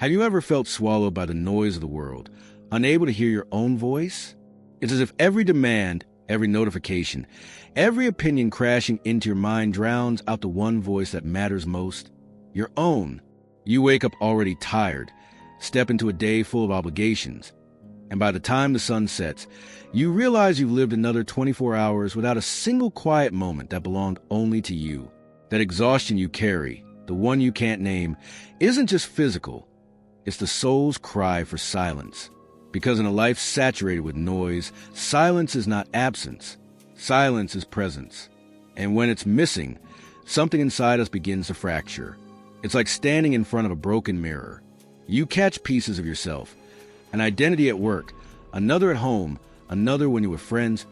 Have you ever felt swallowed by the noise of the world, unable to hear your own voice? It's as if every demand, every notification, every opinion crashing into your mind drowns out the one voice that matters most, your own. You wake up already tired, step into a day full of obligations, and by the time the sun sets, you realize you've lived another 24 hours without a single quiet moment that belonged only to you. That exhaustion you carry, the one you can't name, isn't just physical. It's the soul's cry for silence. Because in a life saturated with noise, silence is not absence. Silence is presence. And when it's missing, something inside us begins to fracture. It's like standing in front of a broken mirror. You catch pieces of yourself, an identity at work, another at home, another when you're with friends,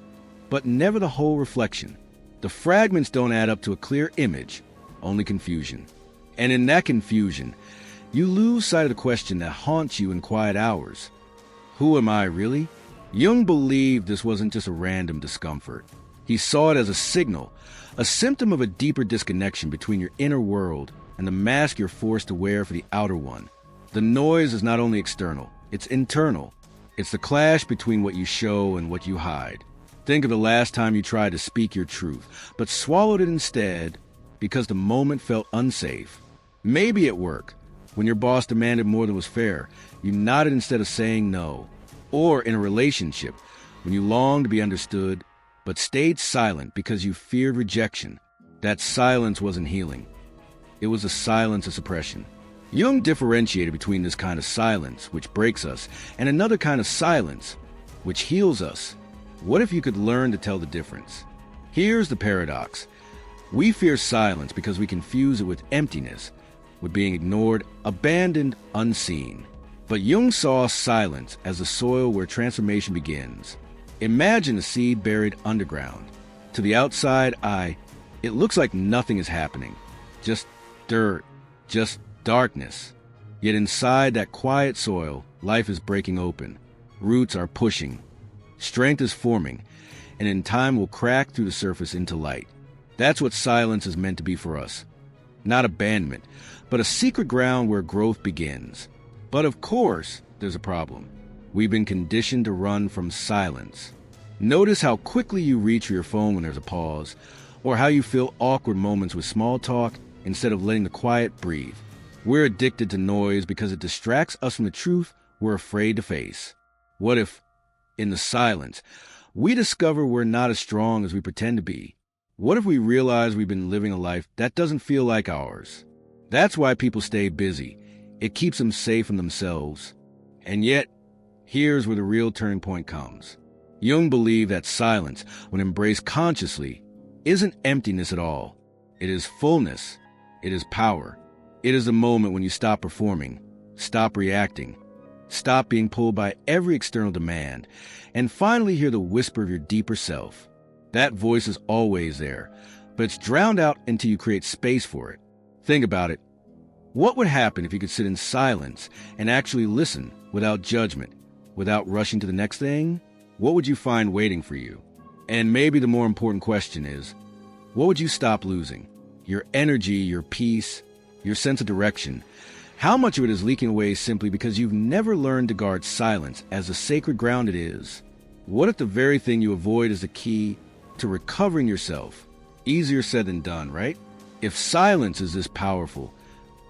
but never the whole reflection. The fragments don't add up to a clear image, only confusion. And in that confusion, you lose sight of the question that haunts you in quiet hours. Who am I really? Jung believed this wasn't just a random discomfort. He saw it as a signal, a symptom of a deeper disconnection between your inner world and the mask you're forced to wear for the outer one. The noise is not only external, it's internal. It's the clash between what you show and what you hide. Think of the last time you tried to speak your truth, but swallowed it instead because the moment felt unsafe. Maybe at work, when your boss demanded more than was fair, you nodded instead of saying no. Or in a relationship, when you longed to be understood, but stayed silent because you feared rejection. That silence wasn't healing. It was a silence of suppression. Jung differentiated between this kind of silence, which breaks us, and another kind of silence, which heals us. What if you could learn to tell the difference? Here's the paradox. We fear silence because we confuse it with emptiness, with being ignored, abandoned, unseen. But Jung saw silence as the soil where transformation begins. Imagine a seed buried underground. To the outside eye, it looks like nothing is happening. Just dirt, just darkness. Yet inside that quiet soil, life is breaking open. Roots are pushing. Strength is forming, and in time will crack through the surface into light. That's what silence is meant to be for us. Not abandonment, but a secret ground where growth begins. But of course, there's a problem. We've been conditioned to run from silence. Notice how quickly you reach for your phone when there's a pause, or how you feel awkward moments with small talk instead of letting the quiet breathe. We're addicted to noise because it distracts us from the truth we're afraid to face. What if, in the silence, we discover we're not as strong as we pretend to be? What if we realize we've been living a life that doesn't feel like ours? That's why people stay busy. It keeps them safe from themselves. And yet, here's where the real turning point comes. Jung believed that silence, when embraced consciously, isn't emptiness at all. It is fullness. It is power. It is the moment when you stop performing, stop reacting, stop being pulled by every external demand, and finally hear the whisper of your deeper self. That voice is always there, but it's drowned out until you create space for it. Think about it. What would happen if you could sit in silence and actually listen without judgment, without rushing to the next thing? What would you find waiting for you? And maybe the more important question is, what would you stop losing? Your energy, your peace, your sense of direction. How much of it is leaking away simply because you've never learned to guard silence as the sacred ground it is? What if the very thing you avoid is the key to recovering yourself? Easier said than done, right? If silence is this powerful,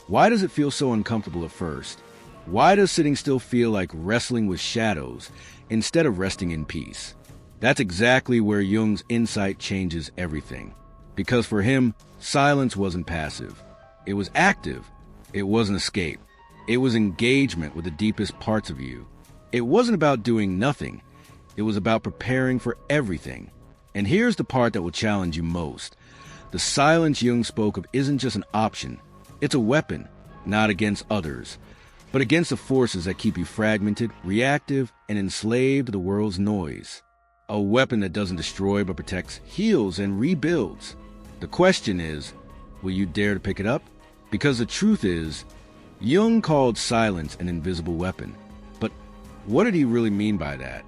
why does it feel so uncomfortable at first? Why does sitting still feel like wrestling with shadows instead of resting in peace? That's exactly where Jung's insight changes everything. Because for him, silence wasn't passive. It was active. It wasn't escape. It was engagement with the deepest parts of you. It wasn't about doing nothing. It was about preparing for everything. And here's the part that will challenge you most. The silence Jung spoke of isn't just an option. It's a weapon, not against others, but against the forces that keep you fragmented, reactive, and enslaved to the world's noise. A weapon that doesn't destroy but protects, heals, and rebuilds. The question is, will you dare to pick it up? Because the truth is, Jung called silence an invisible weapon. But what did he really mean by that?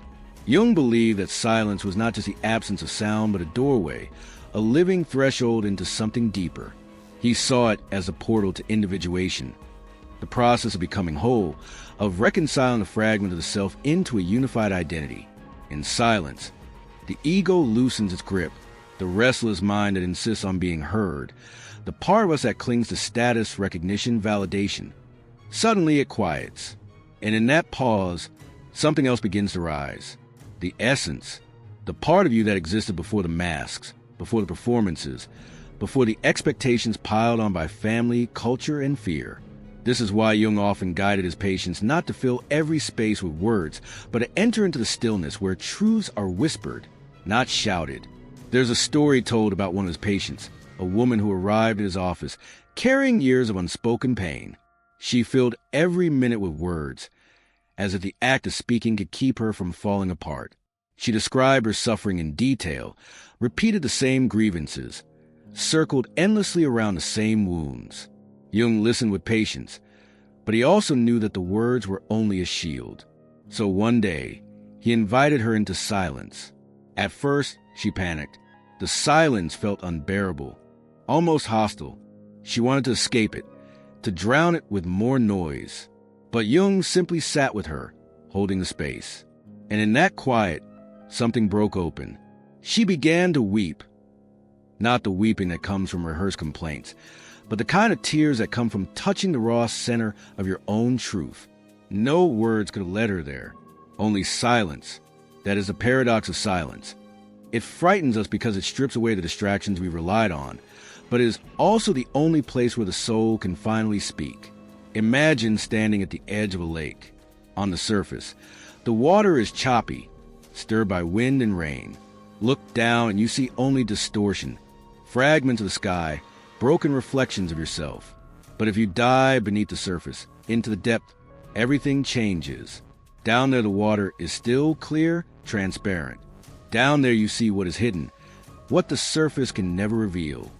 Jung believed that silence was not just the absence of sound, but a doorway, a living threshold into something deeper. He saw it as a portal to individuation, the process of becoming whole, of reconciling the fragment of the self into a unified identity. In silence, the ego loosens its grip, the restless mind that insists on being heard, the part of us that clings to status, recognition, validation. Suddenly it quiets, and in that pause, something else begins to rise. The essence, the part of you that existed before the masks, before the performances, before the expectations piled on by family, culture, and fear. This is why Jung often guided his patients not to fill every space with words, but to enter into the stillness where truths are whispered, not shouted. There's a story told about one of his patients, a woman who arrived at his office carrying years of unspoken pain. She filled every minute with words, as if the act of speaking could keep her from falling apart. She described her suffering in detail, repeated the same grievances, circled endlessly around the same wounds. Jung listened with patience, but he also knew that the words were only a shield. So one day, he invited her into silence. At first, she panicked. The silence felt unbearable, almost hostile. She wanted to escape it, to drown it with more noise. But Jung simply sat with her, holding the space. And in that quiet, something broke open. She began to weep. Not the weeping that comes from rehearsed complaints, but the kind of tears that come from touching the raw center of your own truth. No words could have led her there. Only silence. That is the paradox of silence. It frightens us because it strips away the distractions we relied on, but it is also the only place where the soul can finally speak. Imagine standing at the edge of a lake. On the surface, the water is choppy, stirred by wind and rain. Look down and you see only distortion, fragments of the sky, broken reflections of yourself. But if you dive beneath the surface, into the depth, everything changes. Down there the water is still clear, transparent. Down there you see what is hidden, what the surface can never reveal.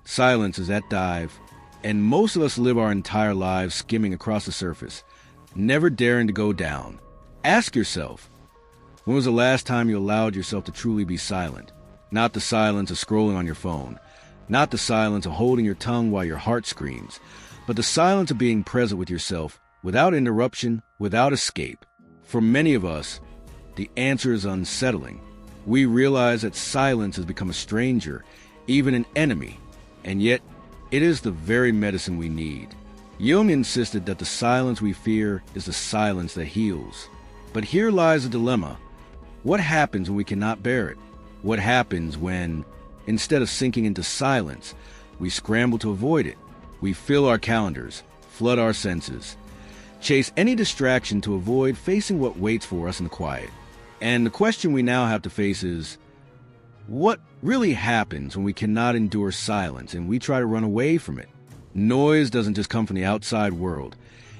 Silence is that dive, and most of us live our entire lives skimming across the surface, never daring to go down. Ask yourself, when was the last time you allowed yourself to truly be silent? Not the silence of scrolling on your phone, not the silence of holding your tongue while your heart screams, but the silence of being present with yourself, without interruption, without escape. For many of us, the answer is unsettling. We realize that silence has become a stranger, even an enemy, and yet it is the very medicine we need. Jung insisted that the silence we fear is the silence that heals. But here lies the dilemma. What happens when we cannot bear it? What happens when, instead of sinking into silence, we scramble to avoid it? We fill our calendars, flood our senses, chase any distraction to avoid facing what waits for us in the quiet. And the question we now have to face is, what really happens when we cannot endure silence and we try to run away from it? Noise doesn't just come from the outside world.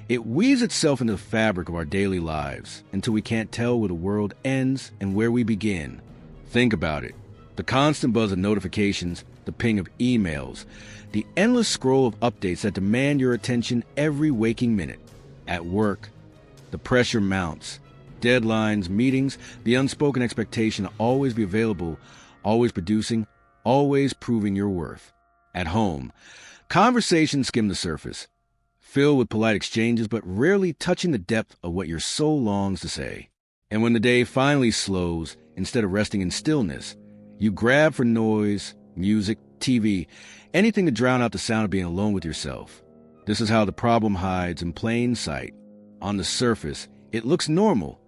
It weaves itself into the fabric of our daily lives until we can't tell where the world ends and where we begin. Think about it. The constant buzz of notifications, the ping of emails, the endless scroll of updates that demand your attention every waking minute. At work, the pressure mounts. Deadlines, meetings, the unspoken expectation to always be available, always producing, always proving your worth. At home, conversations skim the surface, filled with polite exchanges but rarely touching the depth of what your soul longs to say. And when the day finally slows, instead of resting in stillness, you grab for noise, music, TV, anything to drown out the sound of being alone with yourself. This is how the problem hides in plain sight. On the surface, it looks normal.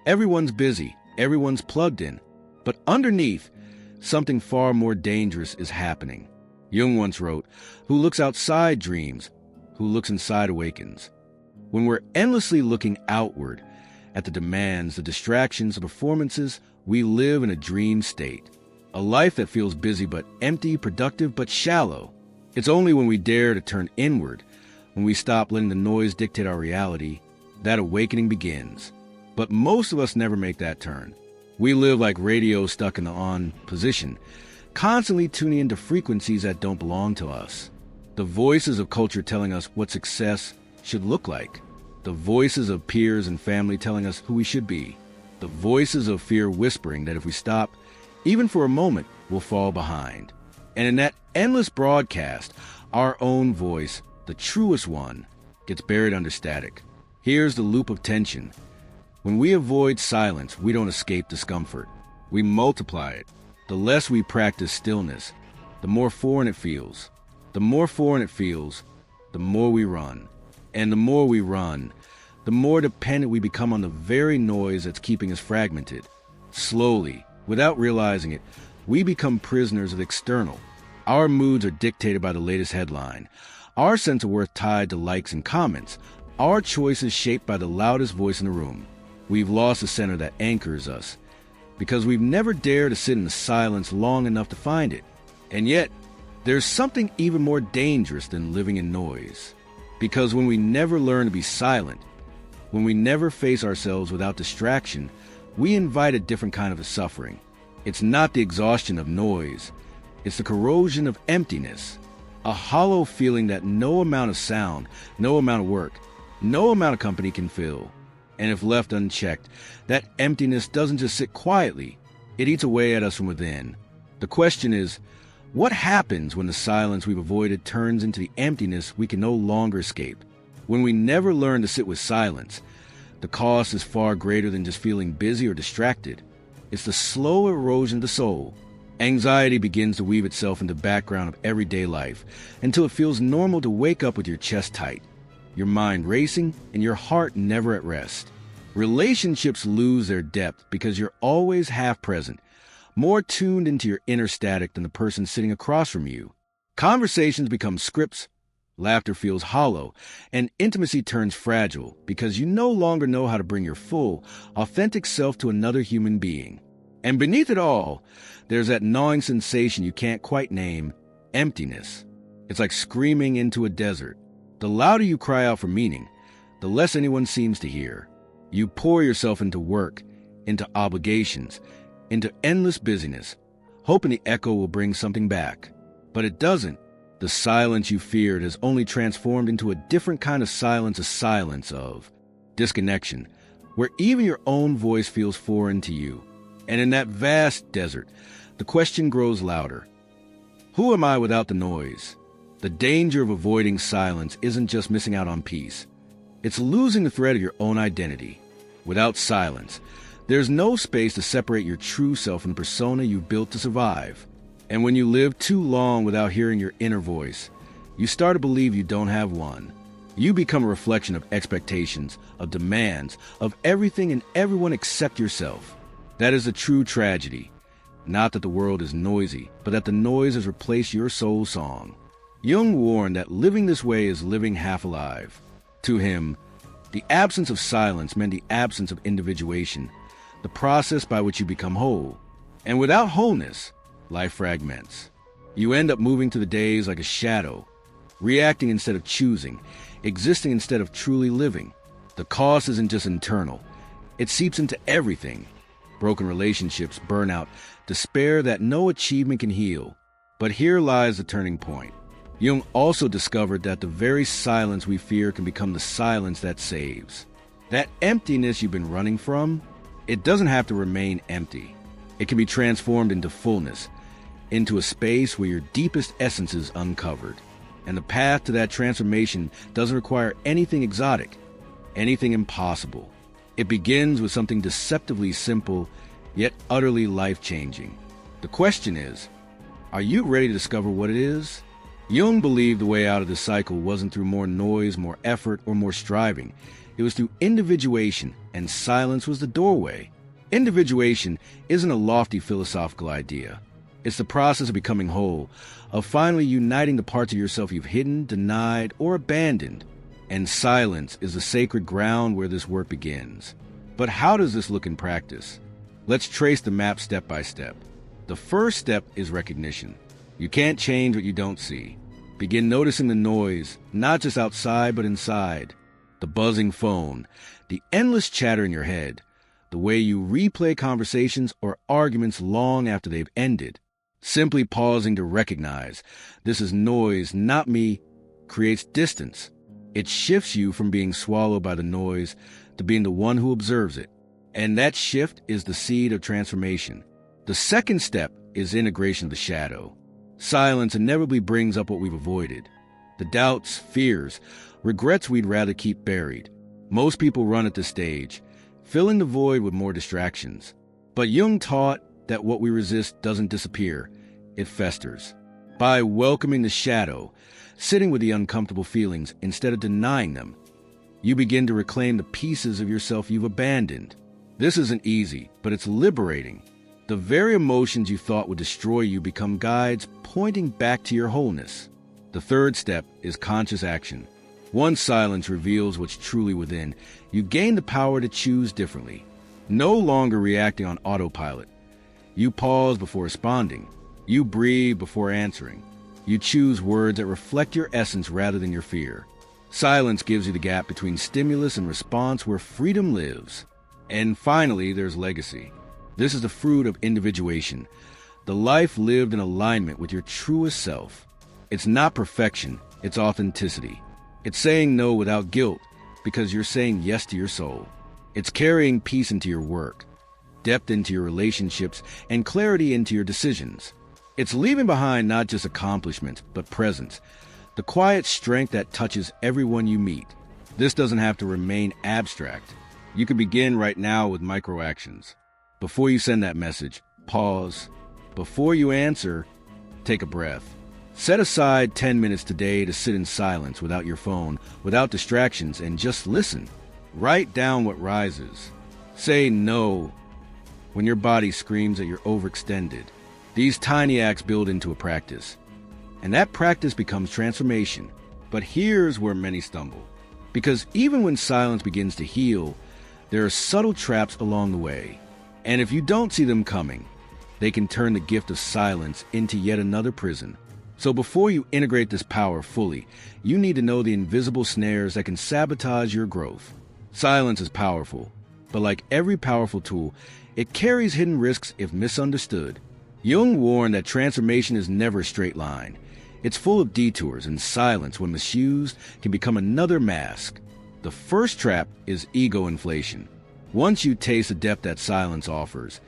Everyone's busy, everyone's plugged in. But underneath, something far more dangerous is happening. Jung once wrote, "Who looks outside dreams, who looks inside awakens." When we're endlessly looking outward at the demands, the distractions, the performances, we live in a dream state. A life that feels busy but empty, productive but shallow. It's only when we dare to turn inward, when we stop letting the noise dictate our reality, that awakening begins. But most of us never make that turn. We live like radio stuck in the on position, constantly tuning into frequencies that don't belong to us. The voices of culture telling us what success should look like. The voices of peers and family telling us who we should be. The voices of fear whispering that if we stop, even for a moment, we'll fall behind. And in that endless broadcast, our own voice, the truest one, gets buried under static. Here's the loop of tension. When we avoid silence, we don't escape discomfort. We multiply it. The less we practice stillness, the more foreign it feels. The more foreign it feels, the more we run. And the more we run, the more dependent we become on the very noise that's keeping us fragmented. Slowly, without realizing it, we become prisoners of the external. Our moods are dictated by the latest headline. Our sense of worth tied to likes and comments. Our choices shaped by the loudest voice in the room. We've lost the center that anchors us because we've never dared to sit in the silence long enough to find it. And yet, there's something even more dangerous than living in noise. Because when we never learn to be silent, when we never face ourselves without distraction, we invite a different kind of a suffering. It's not the exhaustion of noise. It's the corrosion of emptiness. A hollow feeling that no amount of sound, no amount of work, no amount of company can fill. And if left unchecked, that emptiness doesn't just sit quietly. It eats away at us from within. The question is, what happens when the silence we've avoided turns into the emptiness we can no longer escape? When we never learn to sit with silence, the cost is far greater than just feeling busy or distracted. It's the slow erosion of the soul. Anxiety begins to weave itself into the background of everyday life until it feels normal to wake up with your chest tight, your mind racing, and your heart never at rest. Relationships lose their depth because you're always half present, more tuned into your inner static than the person sitting across from you. Conversations become scripts, laughter feels hollow, and intimacy turns fragile because you no longer know how to bring your full, authentic self to another human being. And beneath it all, there's that gnawing sensation you can't quite name, emptiness. It's like screaming into a desert. The louder you cry out for meaning, the less anyone seems to hear. You pour yourself into work, into obligations, into endless busyness, hoping the echo will bring something back. But it doesn't. The silence you feared has only transformed into a different kind of silence, a silence of disconnection, where even your own voice feels foreign to you. And in that vast desert, the question grows louder. Who am I without the noise? The danger of avoiding silence isn't just missing out on peace. It's losing the thread of your own identity. Without silence, there's no space to separate your true self from the persona you've built to survive. And when you live too long without hearing your inner voice, you start to believe you don't have one. You become a reflection of expectations, of demands, of everything and everyone except yourself. That is the true tragedy. Not that the world is noisy, but that the noise has replaced your soul song. Jung warned that living this way is living half alive. To him, the absence of silence meant the absence of individuation, the process by which you become whole. And without wholeness, life fragments. You end up moving through the days like a shadow, reacting instead of choosing, existing instead of truly living. The cost isn't just internal. It seeps into everything. Broken relationships, burnout, despair that no achievement can heal. But here lies the turning point. Jung also discovered that the very silence we fear can become the silence that saves. That emptiness you've been running from, it doesn't have to remain empty. It can be transformed into fullness, into a space where your deepest essence is uncovered. And the path to that transformation doesn't require anything exotic, anything impossible. It begins with something deceptively simple, yet utterly life-changing. The question is, are you ready to discover what it is? Jung believed the way out of this cycle wasn't through more noise, more effort, or more striving. It was through individuation, and silence was the doorway. Individuation isn't a lofty philosophical idea. It's the process of becoming whole, of finally uniting the parts of yourself you've hidden, denied, or abandoned. And silence is the sacred ground where this work begins. But how does this look in practice? Let's trace the map step by step. The first step is recognition. You can't change what you don't see. Begin noticing the noise, not just outside but inside. The buzzing phone, the endless chatter in your head, the way you replay conversations or arguments long after they've ended. Simply pausing to recognize this is noise, not me, creates distance. It shifts you from being swallowed by the noise to being the one who observes it. And that shift is the seed of transformation. The second step is integration of the shadow. Silence inevitably brings up what we've avoided. The doubts, fears, regrets we'd rather keep buried. Most people run at this stage, filling the void with more distractions. But Jung taught that what we resist doesn't disappear, it festers. By welcoming the shadow, sitting with the uncomfortable feelings instead of denying them, you begin to reclaim the pieces of yourself you've abandoned. This isn't easy, but it's liberating. The very emotions you thought would destroy you become guides pointing back to your wholeness. The third step is conscious action. Once silence reveals what's truly within, you gain the power to choose differently. No longer reacting on autopilot. You pause before responding. You breathe before answering. You choose words that reflect your essence rather than your fear. Silence gives you the gap between stimulus and response where freedom lives. And finally, there's legacy. This is the fruit of individuation, the life lived in alignment with your truest self. It's not perfection, it's authenticity. It's saying no without guilt because you're saying yes to your soul. It's carrying peace into your work, depth into your relationships, and clarity into your decisions. It's leaving behind not just accomplishments, but presence, the quiet strength that touches everyone you meet. This doesn't have to remain abstract. You can begin right now with micro actions. Before you send that message, pause. Before you answer, take a breath. Set aside 10 minutes today to sit in silence without your phone, without distractions, and just listen. Write down what rises. Say no when your body screams that you're overextended. These tiny acts build into a practice, and that practice becomes transformation. But here's where many stumble. Because even when silence begins to heal, there are subtle traps along the way. And if you don't see them coming, they can turn the gift of silence into yet another prison. So before you integrate this power fully, you need to know the invisible snares that can sabotage your growth. Silence is powerful, but like every powerful tool, it carries hidden risks if misunderstood. Jung warned that transformation is never a straight line. It's full of detours, and silence, when misused, can become another mask. The first trap is ego inflation. Once you taste the depth that silence offers,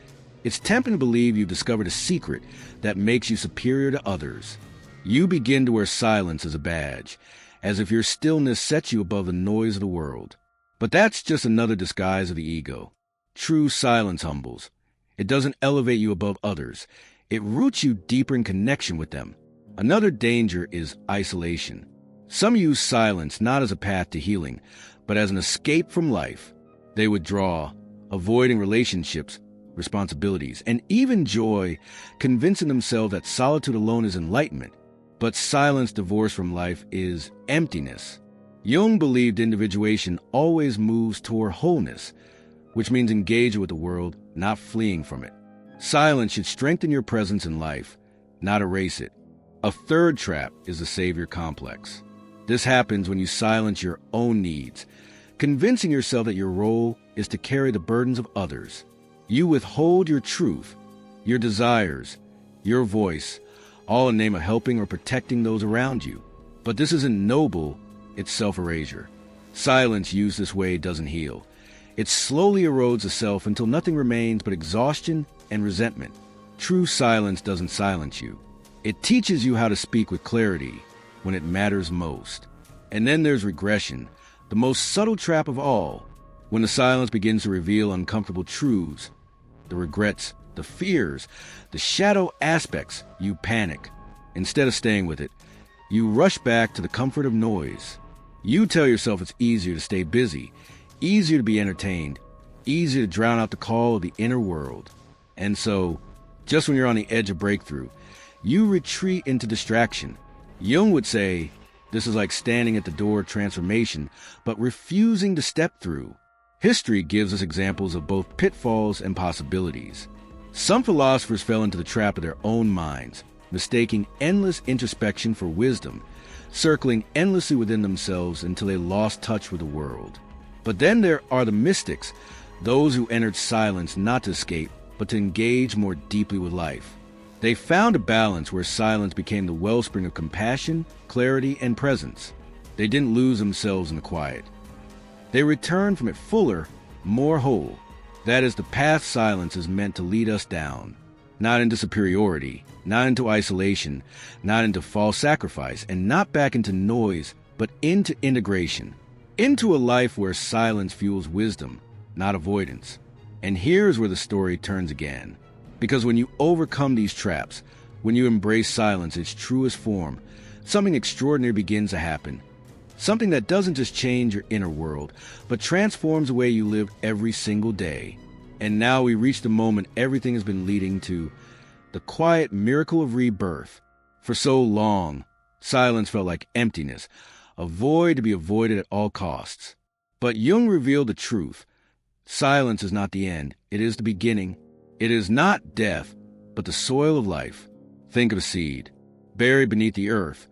it's tempting to believe you've discovered a secret that makes you superior to others. You begin to wear silence as a badge, as if your stillness sets you above the noise of the world. But that's just another disguise of the ego. True silence humbles. It doesn't elevate you above others. It roots you deeper in connection with them. Another danger is isolation. Some use silence not as a path to healing, but as an escape from life. They withdraw, avoiding relationships, responsibilities, and even joy, convincing themselves that solitude alone is enlightenment. But silence divorced from life is emptiness. Jung believed individuation always moves toward wholeness, which means engaging with the world, not fleeing from it. Silence should strengthen your presence in life, not erase it. A third trap is the savior complex. This happens when you silence your own needs, convincing yourself that your role is to carry the burdens of others. You withhold your truth, your desires, your voice, all in the name of helping or protecting those around you. But this isn't noble, it's self-erasure. Silence used this way doesn't heal. It slowly erodes the self until nothing remains but exhaustion and resentment. True silence doesn't silence you. It teaches you how to speak with clarity when it matters most. And then there's regression, the most subtle trap of all. When the silence begins to reveal uncomfortable truths, the regrets, the fears, the shadow aspects, you panic. Instead of staying with it, you rush back to the comfort of noise. You tell yourself it's easier to stay busy, easier to be entertained, easier to drown out the call of the inner world. And so, just when you're on the edge of breakthrough, you retreat into distraction. Jung would say, this is like standing at the door of transformation, but refusing to step through. History gives us examples of both pitfalls and possibilities. Some philosophers fell into the trap of their own minds, mistaking endless introspection for wisdom, circling endlessly within themselves until they lost touch with the world. But then there are the mystics, those who entered silence not to escape, but to engage more deeply with life. They found a balance where silence became the wellspring of compassion, clarity, and presence. They didn't lose themselves in the quiet. They returned from it fuller, more whole. That is the path silence is meant to lead us down. Not into superiority, not into isolation, not into false sacrifice, and not back into noise, but into integration, into a life where silence fuels wisdom, not avoidance. And here's where the story turns again. Because when you overcome these traps, when you embrace silence its truest form, something extraordinary begins to happen. Something that doesn't just change your inner world, but transforms the way you live every single day. And now we reach the moment everything has been leading to, the quiet miracle of rebirth. For so long, silence felt like emptiness, a void to be avoided at all costs. But Jung revealed the truth. Silence is not the end, it is the beginning. It is not death, but the soil of life. Think of a seed, buried beneath the earth.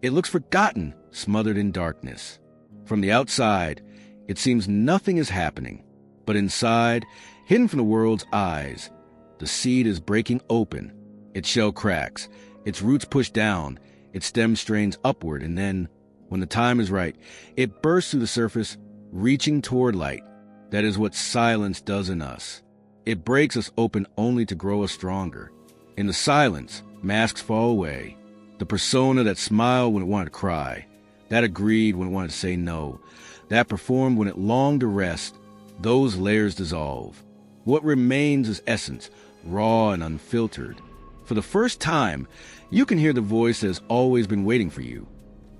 It looks forgotten, smothered in darkness. From the outside, it seems nothing is happening. But inside, hidden from the world's eyes, the seed is breaking open. Its shell cracks, its roots push down, its stem strains upward, and then, when the time is right, it bursts through the surface, reaching toward light. That is what silence does in us. It breaks us open only to grow us stronger. In the silence, masks fall away. The persona that smiled when it wanted to cry, that agreed when it wanted to say no, that performed when it longed to rest, those layers dissolve. What remains is essence, raw and unfiltered. For the first time, you can hear the voice that has always been waiting for you.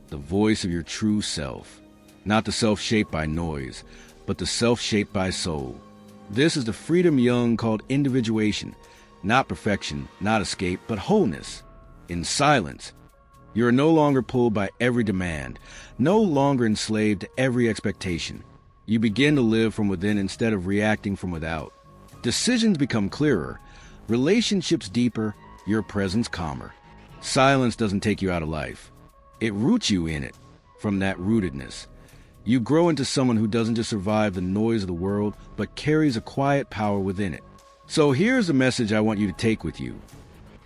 The voice of your true self. Not the self shaped by noise, but the self shaped by soul. This is the freedom Jung called individuation. Not perfection, not escape, but wholeness. In silence, you are no longer pulled by every demand, no longer enslaved to every expectation. You begin to live from within instead of reacting from without. Decisions become clearer, relationships deeper, your presence calmer. Silence doesn't take you out of life. It roots you in it. From that rootedness, you grow into someone who doesn't just survive the noise of the world, but carries a quiet power within it. So here's the message I want you to take with you.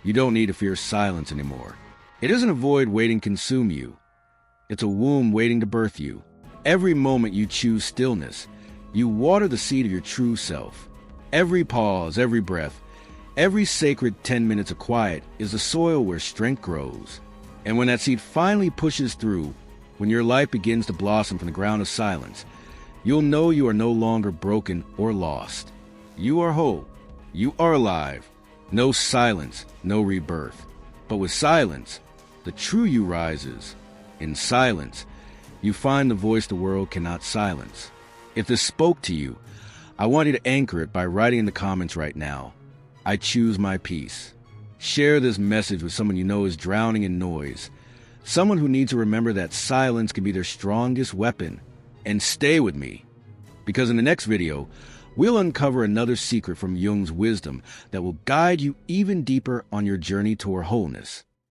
You don't need to fear silence anymore. It isn't a void waiting to consume you. It's a womb waiting to birth you. Every moment you choose stillness, you water the seed of your true self. Every pause, every breath, every sacred 10 minutes of quiet is the soil where strength grows. And when that seed finally pushes through, when your life begins to blossom from the ground of silence, you'll know you are no longer broken or lost. You are whole. You are alive. No silence, no rebirth. But with silence, the true you rises. In silence, you find the voice the world cannot silence. If this spoke to you, I want you to anchor it by writing in the comments right now. I choose my peace. Share this message with someone you know is drowning in noise. Someone who needs to remember that silence can be their strongest weapon. And stay with me, because in the next video, we'll uncover another secret from Jung's wisdom that will guide you even deeper on your journey toward wholeness.